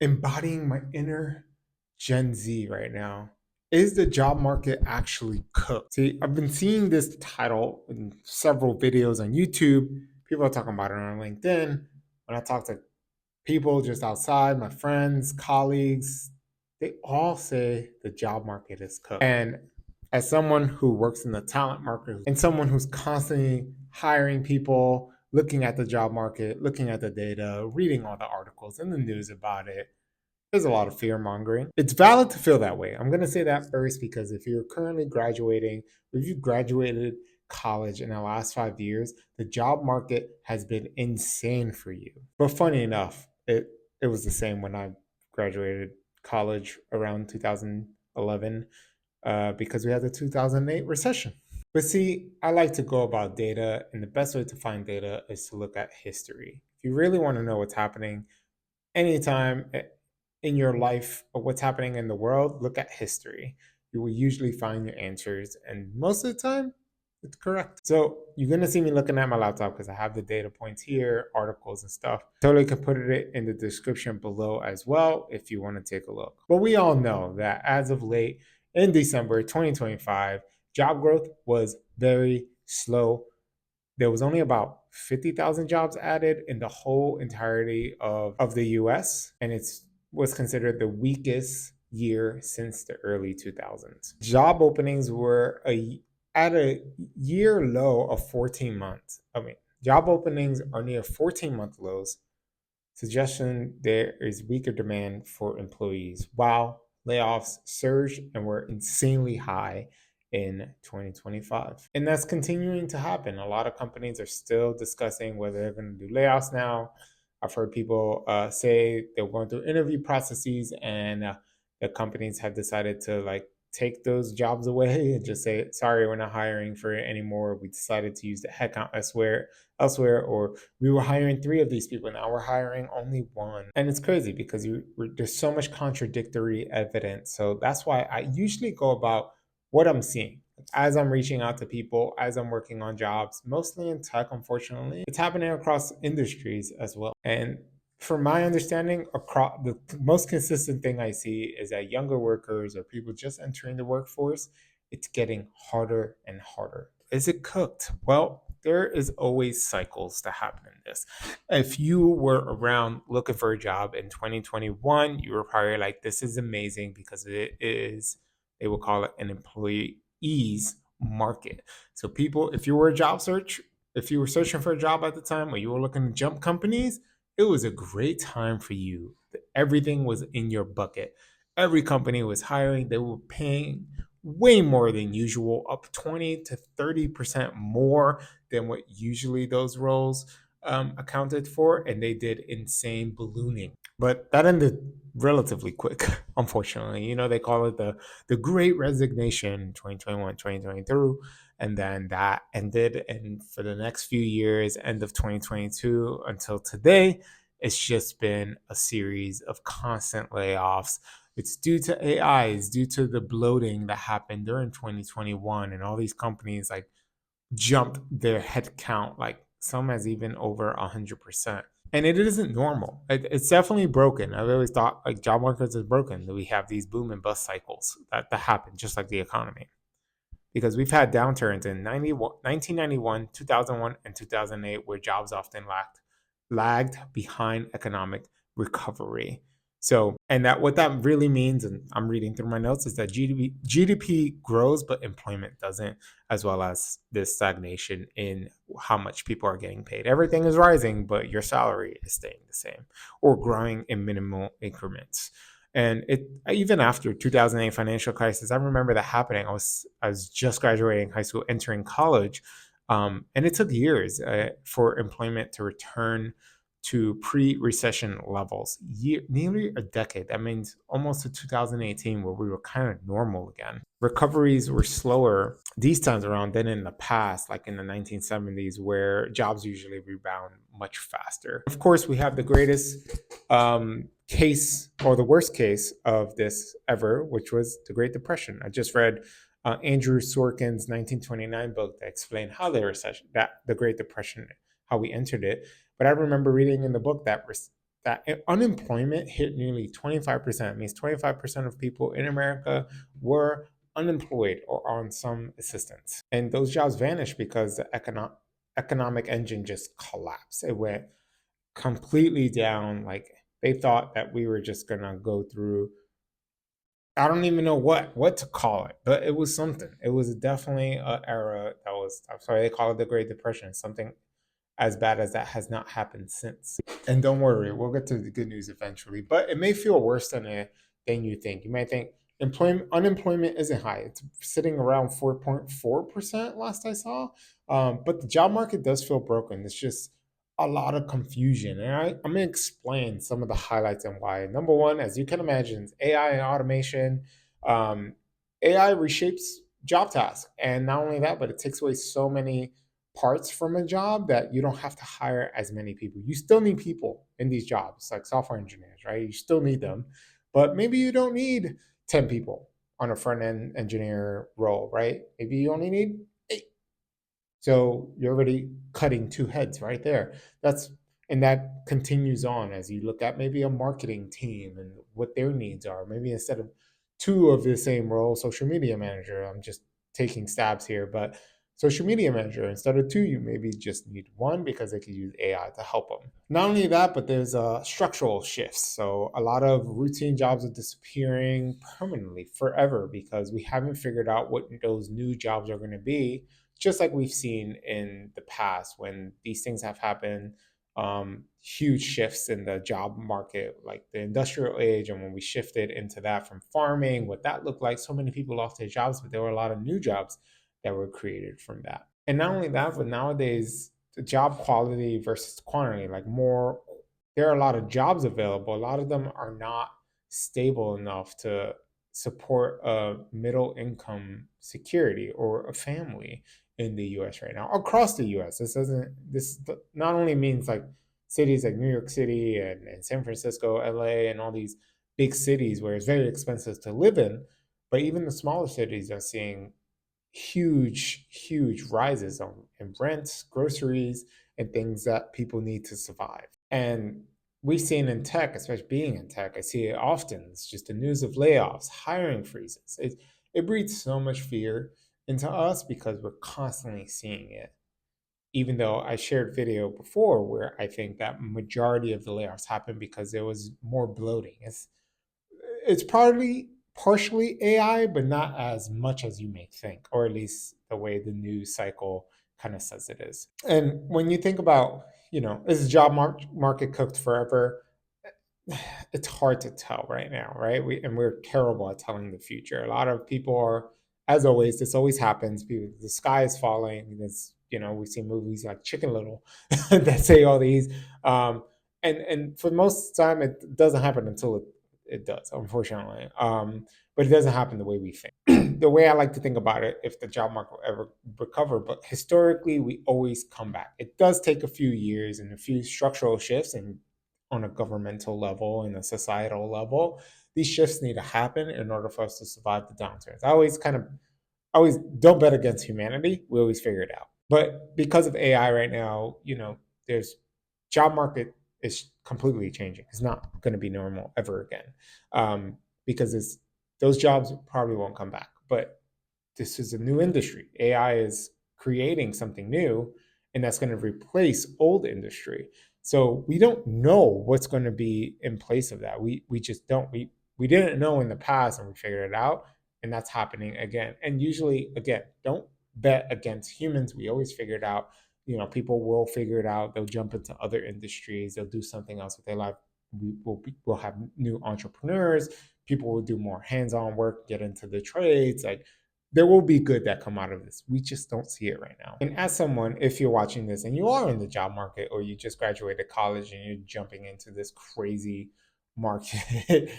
embodying my inner Gen Z right now. Is the job market actually cooked? See, I've been seeing this title in several videos on YouTube. People are talking about it on LinkedIn. When I talk to people just outside, my friends, colleagues, they all say the job market is cooked. And as someone who works in the talent market and someone who's constantly hiring people, looking at the job market, looking at the data, reading all the articles in the news about it, there's a lot of fear mongering. It's valid to feel that way. I'm going to say that first because if you're currently graduating, if you graduated college in the last 5 years, the job market has been insane for you. But funny enough, it was the same when I graduated college around 2011 because we had the 2008 recession. But see, I like to go about data, and the best way to find data is to look at history. If you really want to know what's happening anytime in your life or what's happening in the world, look at history. You will usually find your answers, and most of the time, it's correct. So you're gonna see me looking at my laptop because I have the data points here, articles and stuff. Totally can put it in the description below as well if you want to take a look. But we all know that as of late in December 2025, job growth was very slow. There was only about 50,000 jobs added in the whole entirety of the US, and it's was considered the weakest year since the early 2000s. Job openings were at a year low of 14 months. Job openings are near 14-month lows, suggestion there is weaker demand for employees, while layoffs surged and were insanely high in 2025. And that's continuing to happen. A lot of companies are still discussing whether they're going to do layoffs now. I've heard people say they're going through interview processes, and the companies have decided to take those jobs away and just say, sorry, we're not hiring for it anymore. We decided to use the headcount elsewhere, or we were hiring three of these people. Now we're hiring only one. And it's crazy because there's so much contradictory evidence. So that's why I usually go about what I'm seeing. As I'm reaching out to people, as I'm working on jobs, mostly in tech, unfortunately, it's happening across industries as well. And from my understanding, across the most consistent thing I see is that younger workers or people just entering the workforce, it's getting harder and harder. Is it cooked? Well, there is always cycles to happen in this. If you were around looking for a job in 2021, you were probably like, this is amazing because it is, they will call it an employees market. So people, if you were a job search, if you were searching for a job at the time or you were looking to jump companies, it was a great time for you. Everything was in your bucket. Every company was hiring. They were paying way more than usual, up 20 to 30% more than what usually those roles accounted for. And they did insane ballooning. But that ended relatively quick, unfortunately. You know, they call it the great resignation, 2021, 2022. And then that ended. And for the next few years, end of 2022 until today, it's just been a series of constant layoffs. It's due to AI, it's due to the bloating that happened during 2021. And all these companies jumped their headcount, like some has even over 100%. And it isn't normal. It's definitely broken. I've always thought job markets is broken. That we have these boom and bust cycles that happen just like the economy. Because we've had downturns in 1991, 2001, and 2008 where jobs often lagged behind economic recovery. So, and that what that really means, and I'm reading through my notes, is that GDP grows, but employment doesn't, as well as this stagnation in how much people are getting paid. Everything is rising, but your salary is staying the same or growing in minimal increments. And it even after 2008 financial crisis, I remember that happening. I was just graduating high school, entering college, and it took years for employment to return to pre-recession levels, nearly a decade. That means almost to 2018, where we were kind of normal again. Recoveries were slower these times around than in the past, like in the 1970s, where jobs usually rebound much faster. Of course, we have the greatest case, or the worst case of this ever, which was the Great Depression. I just read Andrew Sorkin's 1929 book that explained how the Great Depression, how we entered it. But I remember reading in the book that that unemployment hit nearly 25%. It means 25% of people in America were unemployed or on some assistance. And those jobs vanished because the economic engine just collapsed. It went completely down. Like they thought that we were just going to go through, I don't even know what to call it, but it was something. It was definitely an era that was, I'm sorry, they call it the Great Depression. Something as bad as that has not happened since. And don't worry, we'll get to the good news eventually. But it may feel worse than you think. You might think unemployment isn't high. It's sitting around 4.4% last I saw. But the job market does feel broken. It's just a lot of confusion. And I'm going to explain some of the highlights and why. Number one, as you can imagine, is AI and automation. Um, AI reshapes job tasks. And not only that, but it takes away so many parts from a job that you don't have to hire as many people. You still need people in these jobs, like software engineers, right? You still need them, but maybe you don't need 10 people on a front end engineer role, right? Maybe you only need 8. So you're already cutting 2 heads right there. And that continues on as you look at maybe a marketing team and what their needs are. Maybe instead of 2 of the same role, social media manager, I'm just taking stabs here, but social media manager, instead of 2, you maybe just need 1 because they could use AI to help them. Not only that, but there's structural shifts. So a lot of routine jobs are disappearing permanently, forever, because we haven't figured out what those new jobs are going to be, just like we've seen in the past when these things have happened. Huge shifts in the job market, like the industrial age, and when we shifted into that from farming, what that looked like, so many people lost their jobs, but there were a lot of new jobs that were created from that. And not only that, but nowadays, the job quality versus quantity, like more, there are a lot of jobs available. A lot of them are not stable enough to support a middle income security or a family in the US right now, across the US. This not only means like cities like New York City and San Francisco, LA, and all these big cities where it's very expensive to live in, but even the smaller cities are seeing huge rises in rent, groceries, and things that people need to survive. And we've seen in tech, especially being in tech, I see it often. It's just the news of layoffs, hiring freezes. It breeds so much fear into us because we're constantly seeing it. Even though I shared video before where I think that majority of the layoffs happened because there was more bloating. It's probably partially AI, but not as much as you may think, or at least the way the news cycle kind of says it is. And when you think about, is the job market cooked forever? It's hard to tell right now, right? We're terrible at telling the future. A lot of people are, as always, this always happens. People, the sky is falling. This, we see movies like Chicken Little that say all these, and for most of the time, it doesn't happen until it does, unfortunately. But it doesn't happen the way we think. The way I like to think about it, if the job market will ever recover, but historically, we always come back. It does take a few years and a few structural shifts and on a governmental level and a societal level, these shifts need to happen in order for us to survive the downturns. I always don't bet against humanity. We always figure it out. But because of AI right now, there's job market is completely changing. It's not going to be normal ever again, because those jobs probably won't come back. But this is a new industry. AI is creating something new, and that's going to replace old industry. So we don't know what's going to be in place of that. We just don't. We didn't know in the past, and we figured it out, and that's happening again. And usually, again, don't bet against humans. We always figure it out. People will figure it out. They'll jump into other industries. They'll do something else with their life. We'll have new entrepreneurs. People will do more hands-on work, get into the trades. Like there will be good that come out of this. We just don't see it right now. And as someone, if you're watching this and you are in the job market or you just graduated college and you're jumping into this crazy market,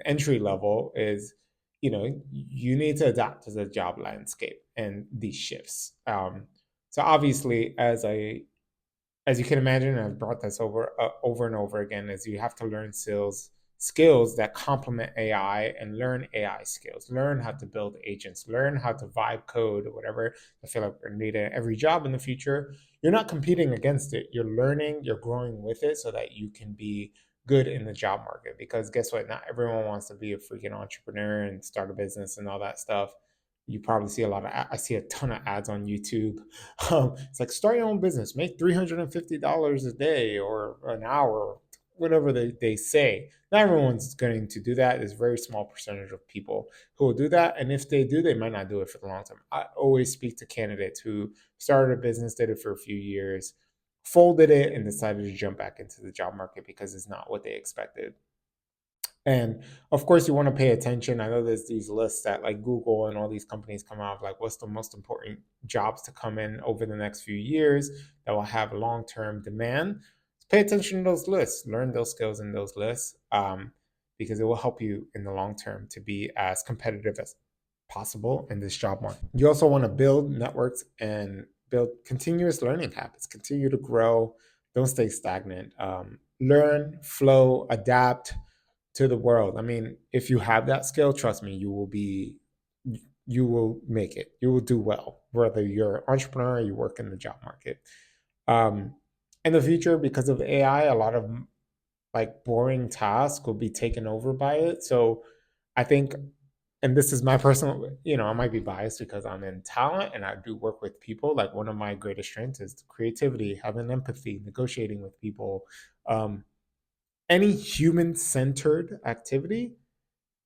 entry level is, you need to adapt to the job landscape and these shifts. So obviously, as you can imagine, I've brought this over and over again, is you have to learn sales skills that complement AI and learn AI skills, learn how to build agents, learn how to vibe code, or whatever. I feel like we're going to need it in every job in the future. You're not competing against it. You're learning, you're growing with it so that you can be good in the job market. Because guess what? Not everyone wants to be a freaking entrepreneur and start a business and all that stuff. You probably see a lot of, I see a ton of ads on YouTube. It's like start your own business, make $350 a day or an hour, whatever they say. Not everyone's going to do that. There's a very small percentage of people who will do that. And if they do, they might not do it for the long term. I always speak to candidates who started a business, did it for a few years, folded it, and decided to jump back into the job market because it's not what they expected. And of course, you want to pay attention. I know there's these lists that like Google and all these companies come out of like what's the most important jobs to come in over the next few years that will have long term demand. Pay attention to those lists, learn those skills in those lists, because it will help you in the long term to be as competitive as possible in this job market. You also want to build networks and build continuous learning habits, continue to grow, don't stay stagnant. Learn, flow, adapt to the world. I mean, if you have that skill, trust me, you will make it. You will do well, whether you're an entrepreneur or you work in the job market. Um, in the future, because of AI, a lot of like boring tasks will be taken over by it. So I think, and this is my personal, I might be biased because I'm in talent and I do work with people. Like one of my greatest strengths is creativity, having empathy, negotiating with people. Um, any human centered activity,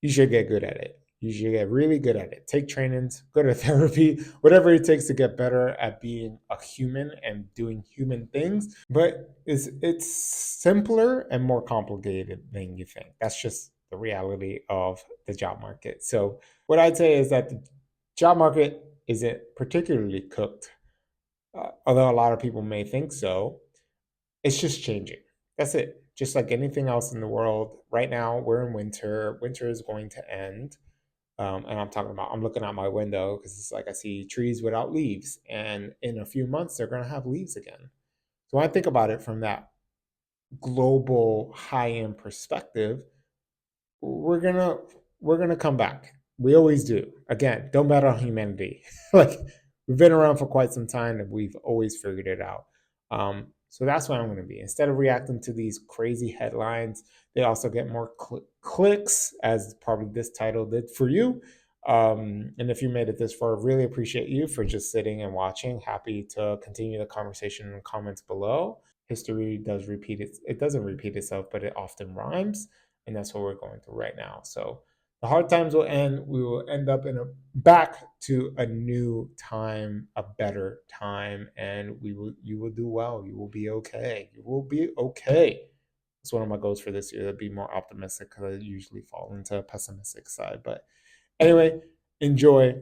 you should get good at it. You should get really good at it. Take trainings, go to therapy, whatever it takes to get better at being a human and doing human things. But it's simpler and more complicated than you think. That's just the reality of the job market. So what I'd say is that the job market isn't particularly cooked, although a lot of people may think so. It's just changing. That's it. Just like anything else in the world, right now we're in winter. Winter is going to end. And I'm looking out my window because it's like I see trees without leaves. And in a few months, they're going to have leaves again. So when I think about it from that global high end perspective, we're gonna we're gonna come back. We always do. Again, don't bet on humanity. Like we've been around for quite some time and we've always figured it out. So that's what I'm going to be. Instead of reacting to these crazy headlines, they also get more clicks, as probably this title did for you. And if you made it this far, really appreciate you for just sitting and watching. Happy to continue the conversation in the comments below. History does repeat it. It doesn't repeat itself, but it often rhymes. And that's what we're going through right now. So the hard times will end. We will end up in a back to a new time, a better time, and you will do well. You will be okay. You will be okay. It's one of my goals for this year to be more optimistic because I usually fall into a pessimistic side. But anyway, enjoy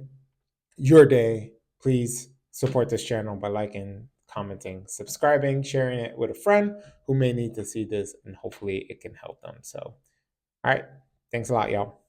your day. Please support this channel by liking, commenting, subscribing, sharing it with a friend who may need to see this, and hopefully it can help them. So, all right. Thanks a lot, y'all.